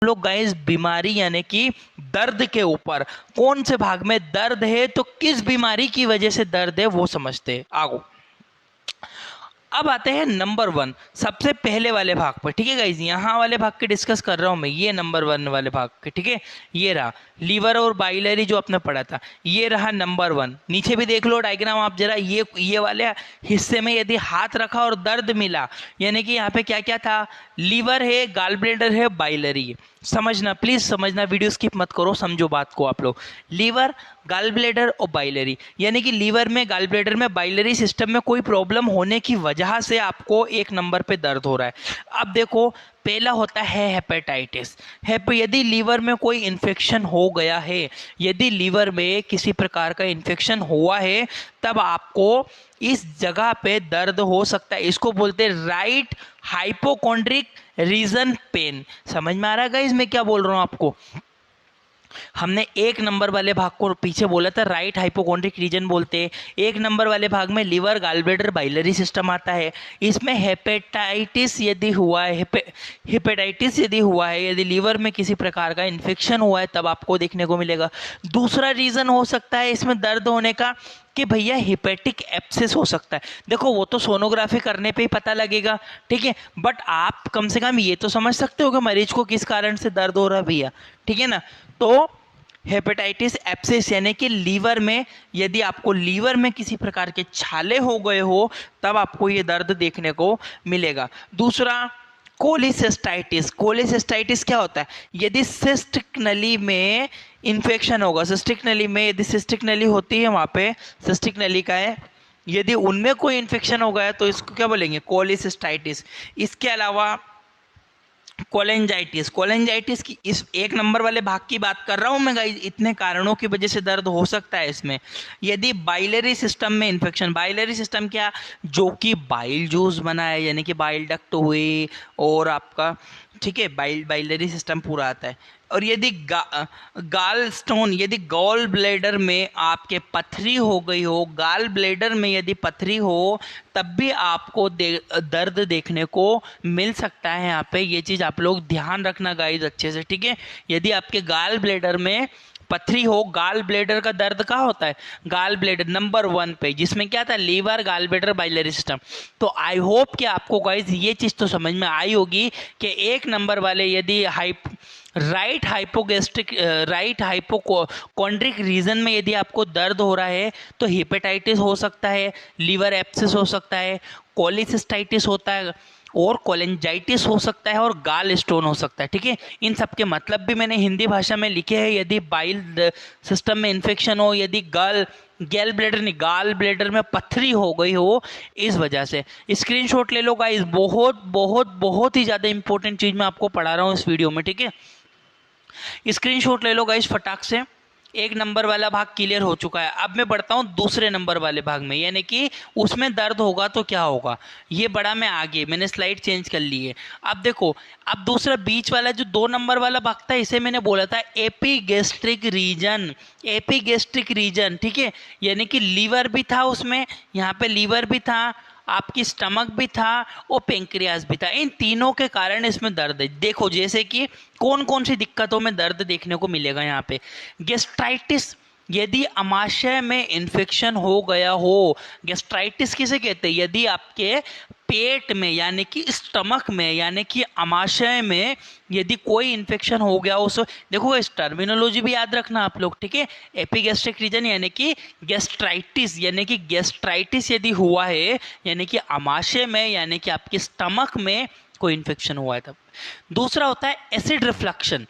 लोग गाइस बीमारी यानी कि दर्द के ऊपर कौन से भाग में दर्द है तो किस बीमारी की वजह से दर्द है वो समझते हैं। आगो अब आते हैं नंबर 1 सबसे पहले वाले भाग पर। ठीक है गाइज, यहाँ वाले भाग के डिस्कस कर रहा हूँ मैं, ये नंबर 1 वाले भाग के। ठीक है, ये रहा लीवर और बाइलरी जो आपने पढ़ा था, ये रहा नंबर 1। नीचे भी देख लो डायग्राम आप जरा, ये वाले हिस्से में यदि हाथ रखा और दर्द मिला, यानी कि यहाँ पे क्या क्या था, लीवर है, गाल ब्लेडर है, बाइलरी है। समझना, प्लीज समझना, वीडियो स्किप मत करो, समझो बात को आप लोग। लीवर, गाल ब्लेडर और बाइलरी, यानी कि लीवर में, गाल ब्लेडर में, बाइलरी सिस्टम में कोई प्रॉब्लम होने की वजह से आपको एक नंबर पे दर्द हो रहा है। अब देखो, पहला होता है हेपेटाइटिस। यदि लीवर में कोई इन्फेक्शन हो गया है, यदि लीवर में किसी प्रकार का इन्फेक्शन हुआ है, तब आपको इस जगह पे दर्द हो सकता है। इसको बोलते हैं राइट हाइपोकॉन्ड्रिक रीजन पेन। समझ में आ रहा है गाइस मैं क्या बोल रहा हूँ आपको? हमने एक नंबर वाले भाग को पीछे बोला था राइट हाइपोकॉन्ड्रिक रीजन बोलते हैं। एक नंबर वाले भाग में liver, gall bladder, biliary system आता है। इसमें हेपेटाइटिस यदि हुआ है, हेपेटाइटिस यदि हुआ है, यदि लीवर में किसी प्रकार का इन्फेक्शन हुआ है, तब आपको देखने को मिलेगा। दूसरा रीजन हो सकता है इसमें दर्द होने का कि भैया हिपेटिक एब्सेस हो सकता है। देखो वो तो सोनोग्राफी करने पे ही पता लगेगा, ठीक है, बट आप कम से कम ये तो समझ सकते हो कि मरीज को किस कारण से दर्द हो रहा है भैया, ठीक है ना। तो हेपेटाइटिस एब्सेस यानी कि लीवर में, यदि आपको लीवर में किसी प्रकार के छाले हो गए हो, तब आपको ये दर्द देखने को मिलेगा। दूसरा कोलिसिस्टाइटिस। कोलिसिस्टाइटिस क्या होता है? यदि सिस्टिक नली में इन्फेक्शन होगा, सिस्टिक नली में यदि सिस्टिक नली होती है, वहाँ पे सिस्टिक नली का है, यदि उनमें कोई इन्फेक्शन हो गया तो इसको क्या बोलेंगे? कोलिसिस्टाइटिस। इसके अलावा कोलेंजाइटिस। कोलेंजाइटिस की इस एक नंबर वाले भाग की बात कर रहा हूँ मैं गाइस, इतने कारणों की वजह से दर्द हो सकता है इसमें। यदि बाइलरी सिस्टम में इन्फेक्शन, बाइलरी सिस्टम क्या, जो कि बाइल जूस बनाए, यानी कि बाइल डक्ट हुए और आपका, ठीक है, बाइलरी सिस्टम पूरा आता है। और यदि गाल स्टोन, यदि गॉल ब्लेडर में आपके पथरी हो गई हो, गाल ब्लेडर में यदि पथरी हो, तब भी आपको दर्द देखने को मिल सकता है। यहाँ पे ये चीज़ आप लोग ध्यान रखना गाइस अच्छे से, ठीक है। यदि आपके गाल ब्लेडर में पथरी हो, गाल ब्लेडर का दर्द कहाँ होता है? गाल ब्लेडर नंबर 1 पे, जिसमें क्या था, liver, gall bladder, biliary system. तो आई होप कि आपको गाइस ये चीज़ तो समझ में आई होगी कि एक नंबर वाले यदि राइट हाइपोकॉन्ड्रिक रीजन में यदि आपको दर्द हो रहा है, तो हेपेटाइटिस हो सकता है, लीवर एब्सेस हो सकता है, कोलिसिस्टाइटिस होता है, और कोलेंजाइटिस हो सकता है, और गाल स्टोन हो सकता है, ठीक है। इन सब के मतलब भी मैंने हिंदी भाषा में लिखे हैं। यदि बाइल सिस्टम में इन्फेक्शन हो, यदि गैल ब्लेडर नहीं, गाल ब्लेडर में पथरी हो गई हो, इस वजह से स्क्रीनशॉट ले लो गाइस। बहुत बहुत बहुत ही ज़्यादा इंपॉर्टेंट चीज़ मैं आपको पढ़ा रहा हूँ इस वीडियो में, ठीक है। स्क्रीनशॉट ले लो गाइस फटाक से। एक नंबर वाला भाग क्लियर हो चुका है। अब मैं बढ़ता हूँ दूसरे नंबर वाले भाग में, यानी कि उसमें दर्द होगा तो क्या होगा, ये बड़ा मैं आगे, मैंने स्लाइड चेंज कर ली है। अब देखो, अब दूसरा बीच वाला जो 2 नंबर वाला भाग था, इसे मैंने बोला था एपीगैस्ट्रिक रीजन। एपीगैस्ट्रिक रीजन, ठीक है, यानी कि लीवर भी था उसमें, यहाँ पे लीवर भी था, आपकी स्टमक भी था, और पेंक्रियास भी था। इन तीनों के कारण इसमें दर्द है। देखो जैसे कि कौन कौन सी दिक्कतों में दर्द देखने को मिलेगा यहाँ पे। गैस्ट्राइटिस, यदि अमाशय में इन्फेक्शन हो गया हो। गैस्ट्राइटिस किसे कहते हैं? यदि आपके पेट में, यानी कि स्टमक में, यानी कि अमाशय में यदि कोई इन्फेक्शन हो गया उस, देखो इस टर्मिनोलॉजी भी याद रखना आप लोग, ठीक है। एपिगैस्ट्रिक रीजन यानी कि गैस्ट्राइटिस, यानी कि गैस्ट्राइटिस यदि हुआ है, यानी कि अमाशय में, यानी कि आपके स्टमक में कोई इन्फेक्शन हुआ है तब। दूसरा होता है एसिड रिफ्लक्शन।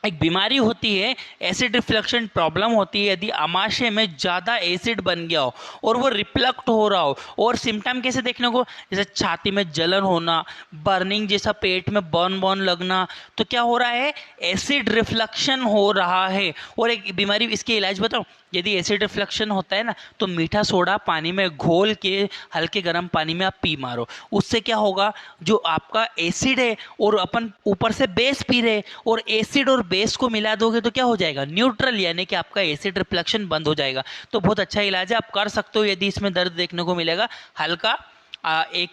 एक बीमारी होती है, एसिड रिफ्लक्शन प्रॉब्लम होती है, यदि अमाशय में ज़्यादा एसिड बन गया हो और वो रिफ्लेक्ट हो रहा हो। और सिम्टम कैसे देखने को, जैसे छाती में जलन होना, बर्निंग जैसा, पेट में बर्न लगना, तो क्या हो रहा है? एसिड रिफ्लक्शन हो रहा है। और एक बीमारी, इसके इलाज बताओ। यदि एसिड रिफ्लक्शन होता है ना, तो मीठा सोडा पानी में घोल के हल्के गर्म पानी में आप पी मारो। उससे क्या होगा, जो आपका एसिड है, और अपन ऊपर से बेस पी रहे, और एसिड और बेस को मिला दोगे तो क्या हो जाएगा? न्यूट्रल, यानी कि आपका एसिड रिफ्लेक्शन बंद हो जाएगा। तो बहुत अच्छा इलाज है, आप कर सकते हो यदि इसमें दर्द देखने को मिलेगा। हल्का एक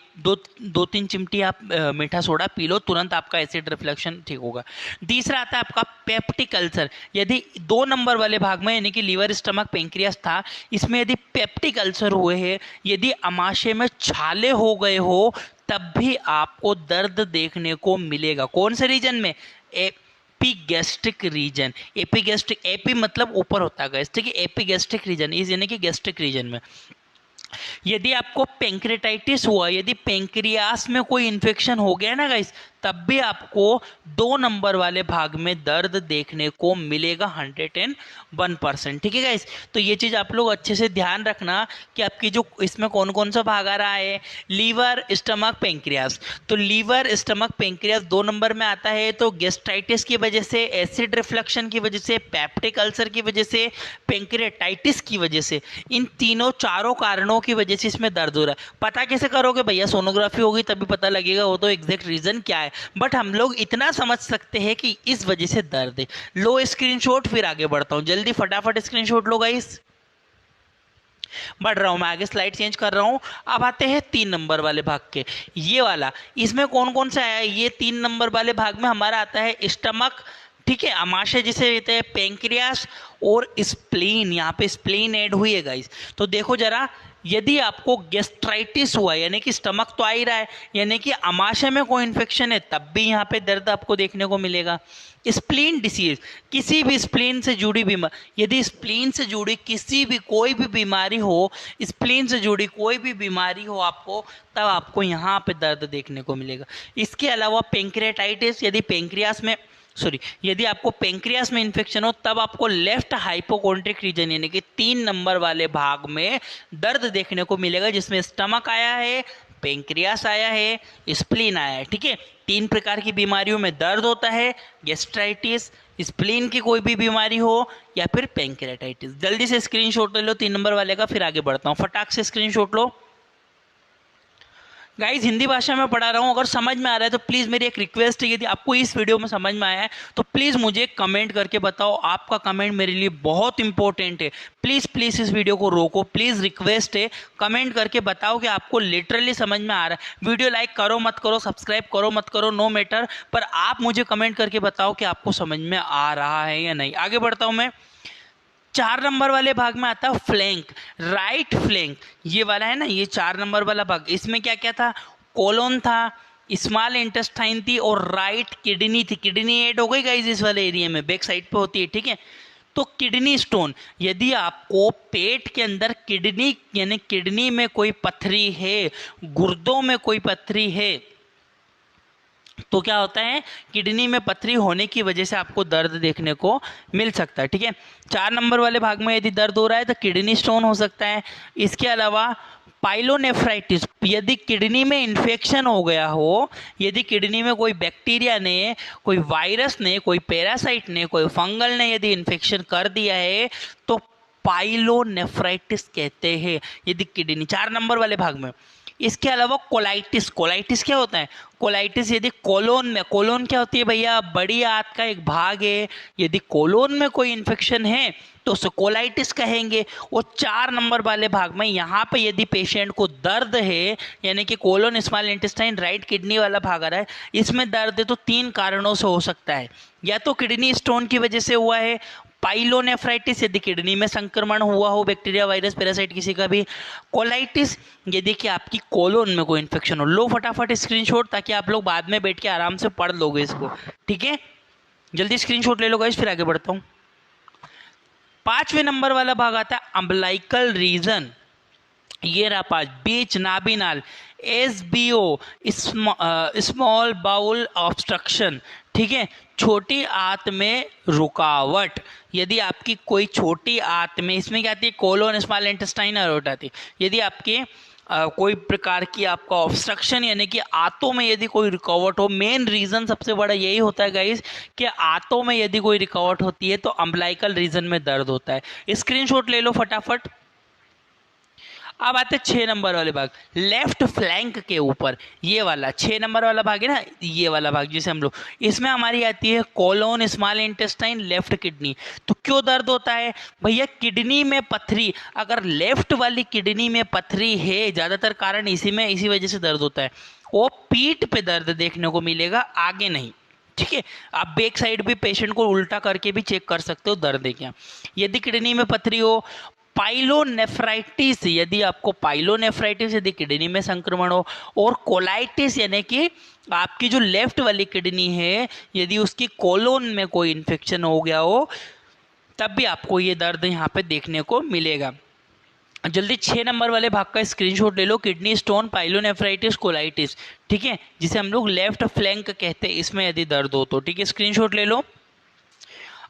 दो तीन चिमटी आप मीठा सोडा पी लो, तुरंत आपका एसिड रिफ्लेक्शन ठीक होगा। तीसरा आता है आपका पेप्टिक अल्सर। यदि 2 नंबर वाले भाग में यानी कि लीवर, स्टमक, पेंक्रियास था, इसमें यदि पेप्टिक अल्सर हुए हैं, यदि अमाशय में छाले हो गए हो, तब भी आपको दर्द देखने को मिलेगा। कौन से रीजन में? Epigastric region. एपिगैस्ट्रिक, एपी मतलब ऊपर होता है गैस्ट्रिक, एपिगैस्ट्रिक रीजन इस यानी कि गैस्ट्रिक रीजन में। यदि आपको पेंक्रेटाइटिस हुआ, यदि पेंक्रियास में कोई इन्फेक्शन हो गया ना गाइस, तब भी आपको 2 नंबर वाले भाग में दर्द देखने को मिलेगा 101%। ठीक है गाइस, तो ये चीज़ आप लोग अच्छे से ध्यान रखना कि आपकी जो इसमें कौन कौन सा भाग आ रहा है, लीवर, स्टमक, पेंक्रियास। तो लीवर, स्टमक, पेंक्रियास 2 नंबर में आता है, तो गैस्ट्राइटिस की वजह से, एसिड रिफ्लेक्शन की वजह से, पेप्टिक अल्सर की वजह से, पेंक्रेटाइटिस की वजह से, इन तीनों चारों कारणों की वजह से इसमें दर्द हो रहा है। पता कैसे करोगे भैया? सोनोग्राफी होगी तभी पता लगेगा, वो तो एग्जैक्ट रीजन क्या है, बट हम लोग इतना समझ सकते हैं कि इस वजह से दर्द है। लो स्क्रीनशॉट, फिर आगे बढ़ता हूं, जल्दी फटाफट स्क्रीनशॉट लो गाइस। बढ़ रहा हूं मैं आगे, स्लाइड चेंज कर रहा हूं। अब आते हैं 3 नंबर वाले भाग के, ये वाला। इसमें कौन कौन सा आया? ये 3 नंबर वाले भाग में हमारा आता है स्टमक, ठीक है, अमाशय जिसे कहते हैं, पेंक्रियास और स्प्लीन। यहाँ पे स्प्लीन ऐड हुई है गाइस। तो देखो जरा, यदि आपको गैस्ट्राइटिस हुआ यानी कि स्टमक तो आ ही रहा है, यानी कि अमाशय में कोई इन्फेक्शन है, तब भी यहाँ पे दर्द आपको देखने को मिलेगा। स्प्लीन डिसीज, किसी भी स्प्लीन से जुड़ी बीमारी, यदि स्प्लीन से जुड़ी किसी भी कोई भी बीमारी हो, स्प्लीन से जुड़ी कोई भी बीमारी हो आपको, तब आपको यहाँ पे दर्द देखने को मिलेगा। इसके अलावा पेंक्रेटाइटिस, यदि पेंक्रियास में यदि आपको पेंक्रियास में इन्फेक्शन हो, तब आपको लेफ्ट हाइपोकोंड्रिक रीजन यानी कि 3 नंबर वाले भाग में दर्द देखने को मिलेगा, जिसमें स्टमक आया है, पेंक्रियास आया है, स्प्लीन आया है। ठीक है, 3 प्रकार की बीमारियों में दर्द होता है, गैस्ट्राइटिस, स्प्लीन की कोई भी बीमारी हो, या फिर पेंक्रेटाइटिस। जल्दी से स्क्रीनशॉट ले लो 3 नंबर वाले का, फिर आगे बढ़ता हूँ। फटाक से स्क्रीनशॉट लो गाइज। हिंदी भाषा में पढ़ा रहा हूँ, अगर समझ में आ रहा है तो प्लीज़ मेरी एक रिक्वेस्ट है, यदि आपको इस वीडियो में समझ में आया है तो प्लीज़ मुझे कमेंट करके बताओ। आपका कमेंट मेरे लिए बहुत इंपॉर्टेंट है। प्लीज़ प्लीज़ इस वीडियो को रोको, प्लीज़ रिक्वेस्ट है, कमेंट करके बताओ कि आपको लिटरली समझ में आ रहा है। वीडियो लाइक करो मत करो, सब्सक्राइब करो मत करो, नो मैटर, पर आप मुझे कमेंट करके बताओ कि आपको समझ में आ रहा है या नहीं। आगे बढ़ता हूँ मैं। 4 नंबर वाले भाग में आता है फ्लैंक, राइट फ्लैंक, ये वाला है ना, ये 4 नंबर वाला भाग। इसमें क्या क्या था? कोलोन था, स्मॉल इंटेस्टाइन थी और राइट किडनी थी। किडनी ऐड हो गई गाइस इस वाले एरिया में, बैक साइड पे होती है। ठीक है, तो किडनी स्टोन, यदि आपको पेट के अंदर किडनी यानी किडनी में कोई पथरी है, गुर्दों में कोई पथरी है, तो क्या होता है? किडनी में पथरी होने की वजह से आपको दर्द देखने को मिल सकता है। ठीक है, 4 नंबर वाले भाग में यदि दर्द हो रहा है तो किडनी स्टोन हो सकता है। इसके अलावा पाइलोनेफ्राइटिस, यदि किडनी में इन्फेक्शन हो गया हो, यदि किडनी में कोई बैक्टीरिया ने, कोई वायरस ने, कोई पैरासाइट ने, कोई फंगल ने यदि इन्फेक्शन कर दिया है, तो पाइलोनेफ्राइटिस कहते हैं, यदि किडनी 4 नंबर वाले भाग में। इसके अलावा कोलाइटिस, कोलाइटिस क्या होता है? कोलाइटिस यदि कोलोन में, कोलोन क्या होती है भैया? बड़ी आंत का एक भाग है, यदि कोलोन में कोई इन्फेक्शन है तो उसे कोलाइटिस कहेंगे। और 4 नंबर वाले भाग में यहाँ पे यदि पेशेंट को दर्द है, यानी कि colon, small intestine, right kidney वाला भाग आ रहा है, इसमें दर्द है, तो 3 कारणों से हो सकता है। या तो किडनी स्टोन की वजह से हुआ है, पाइलोनेफ्राइटिस यदि किडनी में संक्रमण हुआ हो, बैक्टीरिया, वायरस, पैरासाइट किसी का भी, कोलाइटिस यदि कि आपकी कोलोन में कोई इन्फेक्शन हो। लो फटाफट स्क्रीनशॉट, ताकि आप लोग बाद में बैठ के आराम से पढ़ लोगे इसको। ठीक है, जल्दी स्क्रीनशॉट ले लो गाइस, फिर आगे बढ़ता हूँ। 5वें नंबर वाला भाग आता है अम्बलाइकल रीजन। ये रहा 5, बीच नाभिनाल, SBO, स्मॉल बाउल ऑब्स्ट्रक्शन। ठीक है, छोटी आंत में रुकावट, यदि आपकी कोई छोटी आंत में, इसमें क्या आती है? कोलोन, स्मॉल इंटेस्टाइन, अरोटा आती है। यदि आपके कोई प्रकार की आपका ऑब्स्ट्रक्शन यानी कि आंतों में यदि कोई रुकावट हो, मेन रीजन सबसे बड़ा यही होता है गाइस कि आंतों में यदि कोई रुकावट होती है तो अम्बलाइकल रीजन में दर्द होता है। स्क्रीनशॉट ले लो फटाफट। अब आते 6 नंबर वाले भाग, लेफ्ट फ्लैंक के ऊपर, ये वाला 6 नंबर वाला भाग है ना, ये वाला भाग जिसे हम लोग, इसमें हमारी आती है colon, small intestine, left kidney. तो क्यों दर्द होता है भैया? किडनी में पथरी, अगर लेफ्ट वाली किडनी में पथरी है, ज़्यादातर कारण इसी वजह से दर्द होता है। वो पीठ पे दर्द देखने को मिलेगा, आगे नहीं, ठीक है। आप बैक साइड भी पेशेंट को उल्टा करके भी चेक कर सकते हो दर्द है क्या। यदि किडनी में पथरी हो, पाइलोनेफ्राइटिस, यदि आपको पाइलोनेफ्राइटिस, यदि किडनी में संक्रमण हो, और कोलाइटिस यानी कि आपकी जो लेफ्ट वाली किडनी है, यदि उसकी कोलोन में कोई इन्फेक्शन हो गया हो, तब भी आपको ये दर्द यहाँ पे देखने को मिलेगा। जल्दी 6 नंबर वाले भाग का स्क्रीनशॉट ले लो, किडनी स्टोन, पाइलोनेफ्राइटिस, कोलाइटिस, ठीक है, जिसे हम लोग लेफ्ट फ्लैंक कहते हैं, इसमें यदि दर्द हो तो, ठीक है, स्क्रीनशॉट ले लो।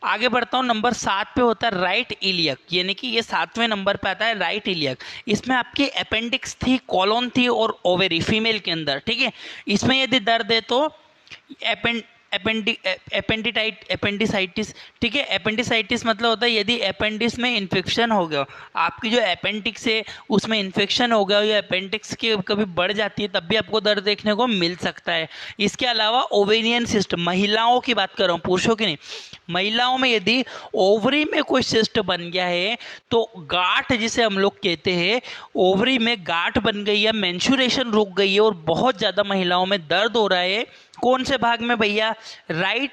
आगे बढ़ता हूँ, नंबर 7 पे होता है राइट इलियक, यानी कि ये 7वें नंबर पे आता है राइट इलियक। इसमें आपकी अपेंडिक्स थी, कॉलोन थी और ओवेरी फीमेल के अंदर, ठीक है। इसमें यदि दर्द है तो एपेंडिसाइटिस, ठीक है। एपेंडिसाइटिस मतलब होता है यदि अपेंडिक्स में इन्फेक्शन हो गया, आपकी जो अपेंडिक्स है उसमें इन्फेक्शन हो गया या अपेंडिक्स की कभी बढ़ जाती है, तब भी आपको दर्द देखने को मिल सकता है। इसके अलावा ओवेरियन सिस्ट, महिलाओं की बात कर रहा हूँ, पुरुषों की नहीं, महिलाओं में यदि ओवरी में कोई सिस्ट बन गया है तो गांठ जिसे हम लोग कहते हैं, ओवरी में गांठ बन गई है, मेंस्ट्रुएशन रुक गई है और बहुत ज़्यादा महिलाओं में दर्द हो रहा है, कौन से भाग में भैया? राइट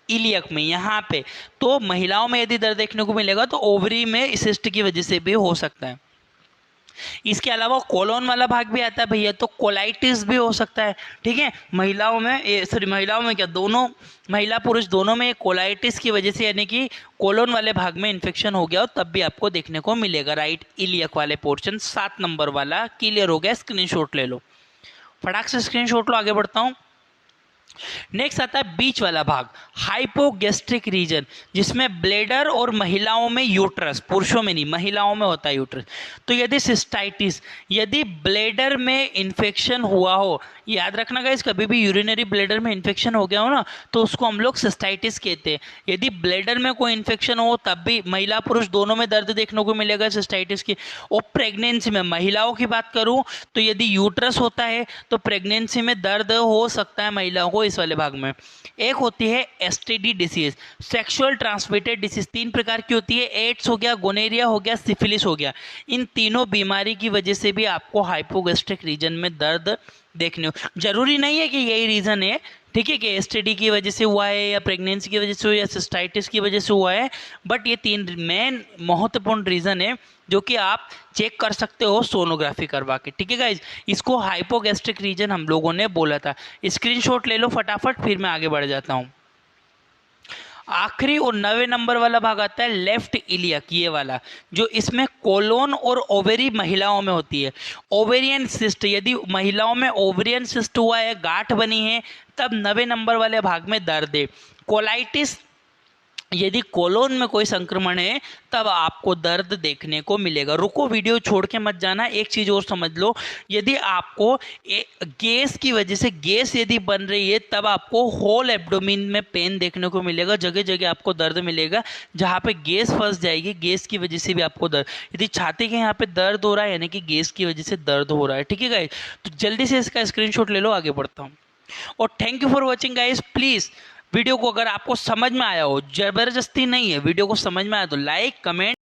इलियक में, यहाँ पे। तो महिलाओं में यदि दर्द देखने को मिलेगा तो ओवरी में सिस्ट की वजह से भी हो सकता है। इसके अलावा कोलोन वाला भाग भी आता है भैया, तो कोलाइटिस भी हो सकता है, ठीक है। महिलाओं में महिलाओं में क्या, दोनों महिला पुरुष दोनों में कोलाइटिस की वजह से, यानी कि कोलोन वाले भाग में इन्फेक्शन हो गया हो, तब भी आपको देखने को मिलेगा राइट इलियक वाले पोर्शन। 7 नंबर वाला क्लियर हो गया, स्क्रीनशॉट ले लो, फटाक से स्क्रीनशॉट लो। आगे बढ़ता हूँ, नेक्स्ट आता है बीच वाला भाग, हाइपोगैस्ट्रिक रीजन, जिसमें ब्लेडर और महिलाओं में यूट्रस, पुरुषों में नहीं महिलाओं में होता है यूट्रस। तो यदि सिस्टाइटिस, यदि ब्लेडर में इन्फेक्शन हुआ हो, याद रखना गाइस, कभी भी यूरिनरी ब्लेडर में इन्फेक्शन हो गया हो ना, तो उसको हम लोग सिस्टाइटिस कहते हैं। यदि ब्लेडर में कोई इन्फेक्शन हो तब भी महिला पुरुष दोनों में दर्द देखने को मिलेगा सिस्टाइटिस की। और प्रेगनेंसी में, महिलाओं की बात करूं तो यदि यूट्रस होता है तो प्रेगनेंसी में दर्द हो सकता है महिलाओं को इस वाले भाग में। एक होती है STD disease, sexual transmitted disease, 3 प्रकार की होती है, एड्स हो गया, गोनेरिया हो गया, सिफिलिस हो गया। इन तीनों बीमारी की वजह से भी आपको हाइपोगैस्ट्रिक रीजन में दर्द देखने को, जरूरी नहीं है कि यही रीज़न है, ठीक है, कि एसटीडी की वजह से हुआ है या प्रेगनेंसी की वजह से हुआ या सिस्टाइटिस की वजह से हुआ है, बट ये 3 मेन महत्वपूर्ण रीज़न है जो कि आप चेक कर सकते हो सोनोग्राफी करवा के, ठीक है गाइज। इसको हाइपोगैस्ट्रिक रीजन हम लोगों ने बोला था। स्क्रीनशॉट ले लो फटाफट, फिर मैं आगे बढ़ जाता हूँ। आखिरी और 9वें नंबर वाला भाग आता है लेफ्ट इलियक, ये वाला, जो इसमें कोलोन और ओवेरी महिलाओं में होती है। ओवेरियन सिस्ट, यदि महिलाओं में ओवेरियन सिस्ट हुआ है, गांठ बनी है, तब 9वें नंबर वाले भाग में दर्द है। कोलाइटिस, यदि कोलोन में कोई संक्रमण है तब आपको दर्द देखने को मिलेगा। रुको, वीडियो छोड़ के मत जाना, एक चीज़ और समझ लो, यदि आपको गैस की वजह से गैस यदि बन रही है तब आपको होल एब्डोमिन में पेन देखने को मिलेगा, जगह जगह आपको दर्द मिलेगा, जहाँ पे गैस फंस जाएगी, गैस की वजह से भी आपको दर्द। यदि छाती के यहाँ पे दर्द हो रहा है यानी कि गैस की वजह से दर्द हो रहा है, ठीक है गाइस। तो जल्दी से इसका स्क्रीनशॉट ले लो, आगे बढ़ता हूँ। और thank you for watching guys. Please video को अगर आपको समझ में आया हो, जबरदस्ती नहीं है, वीडियो को समझ में आया तो लाइक, कमेंट